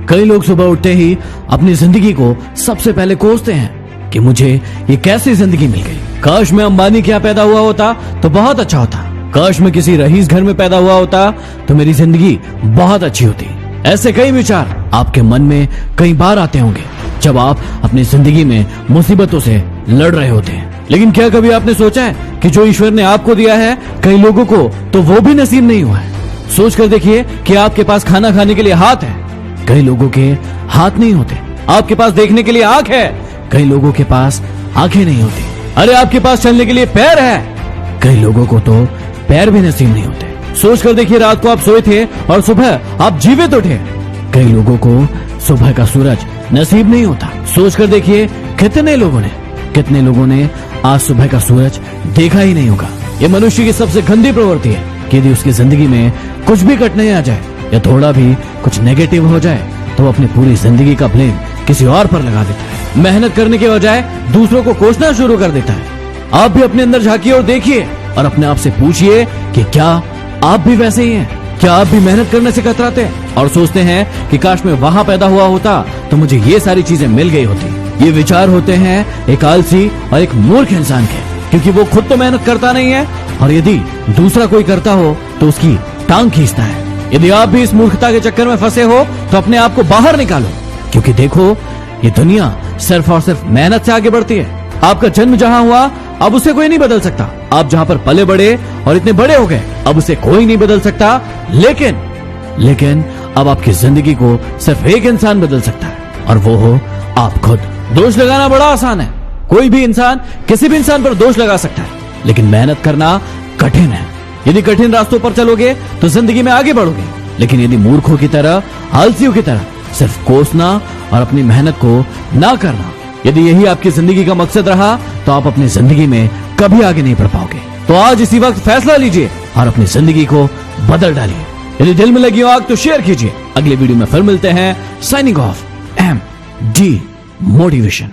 कई लोग सुबह उठते ही अपनी जिंदगी को सबसे पहले कोसते हैं कि मुझे ये कैसी जिंदगी मिल गई। काश मैं अंबानी के यहाँ पैदा हुआ होता तो बहुत अच्छा होता। काश मैं किसी रईस घर में पैदा हुआ होता तो मेरी जिंदगी बहुत अच्छी होती। ऐसे कई विचार आपके मन में कई बार आते होंगे जब आप अपनी जिंदगी में मुसीबतों से लड़ रहे होते हैं। लेकिन क्या कभी आपने सोचा है कि जो ईश्वर ने आपको दिया है कई लोगों को तो वो भी नसीब नहीं हुआ है। सोच कर देखिए कि आपके पास खाना खाने के लिए हाथ है, कई लोगों के हाथ नहीं होते। आपके पास देखने के लिए आंख है, कई लोगों के पास आंखें नहीं होती। अरे आपके पास चलने के लिए पैर है, कई लोगों को तो पैर भी नसीब नहीं होते। सोच कर देखिए रात को आप सोए थे और सुबह आप जीवित उठे, कई लोगों को सुबह का सूरज नसीब नहीं होता। सोच कर देखिए कितने लोगों ने आज सुबह का सूरज देखा ही नहीं होगा। ये मनुष्य की सबसे गंदी प्रवृत्ति है कि यदि उसकी जिंदगी में कुछ भी कठिनाई आ जाए या थोड़ा भी कुछ नेगेटिव हो जाए तो वो अपनी पूरी जिंदगी का ब्लेम किसी और पर लगा देता है। मेहनत करने के बजाय दूसरों को कोसना शुरू कर देता है। आप भी अपने अंदर झांकिए और देखिए और अपने आप से पूछिए कि क्या आप भी वैसे ही हैं? क्या आप भी मेहनत करने से कतराते हैं और सोचते हैं कि काश मैं वहां पैदा हुआ होता तो मुझे ये सारी चीजें मिल गई होती। ये विचार होते हैं एक आलसी और एक मूर्ख इंसान के, क्योंकि वो खुद तो मेहनत करता नहीं है और यदि दूसरा कोई करता हो तो उसकी टांग खींचता है। यदि आप भी इस मूर्खता के चक्कर में फंसे हो तो अपने आप को बाहर निकालो, क्योंकि देखो ये दुनिया सिर्फ और सिर्फ मेहनत से आगे बढ़ती है। आपका जन्म जहां हुआ अब उसे कोई नहीं बदल सकता। आप जहां पर पले बड़े और इतने बड़े हो गए अब उसे कोई नहीं बदल सकता। लेकिन अब आपकी जिंदगी को सिर्फ एक इंसान बदल सकता है और वो हो आप खुद। दोष लगाना बड़ा आसान है, कोई भी इंसान किसी भी इंसान पर दोष लगा सकता है, लेकिन मेहनत करना कठिन है। यदि कठिन रास्तों पर चलोगे तो जिंदगी में आगे बढ़ोगे, लेकिन यदि मूर्खों की तरह, आलसियों की तरह सिर्फ कोसना और अपनी मेहनत को ना करना, यदि यही आपकी जिंदगी का मकसद रहा तो आप अपनी जिंदगी में कभी आगे नहीं बढ़ पाओगे। तो आज इसी वक्त फैसला लीजिए और अपनी जिंदगी को बदल डालिए। यदि दिल में लगी हो आग तो शेयर कीजिए। अगले वीडियो में फिर मिलते हैं। Signing off, MD motivation.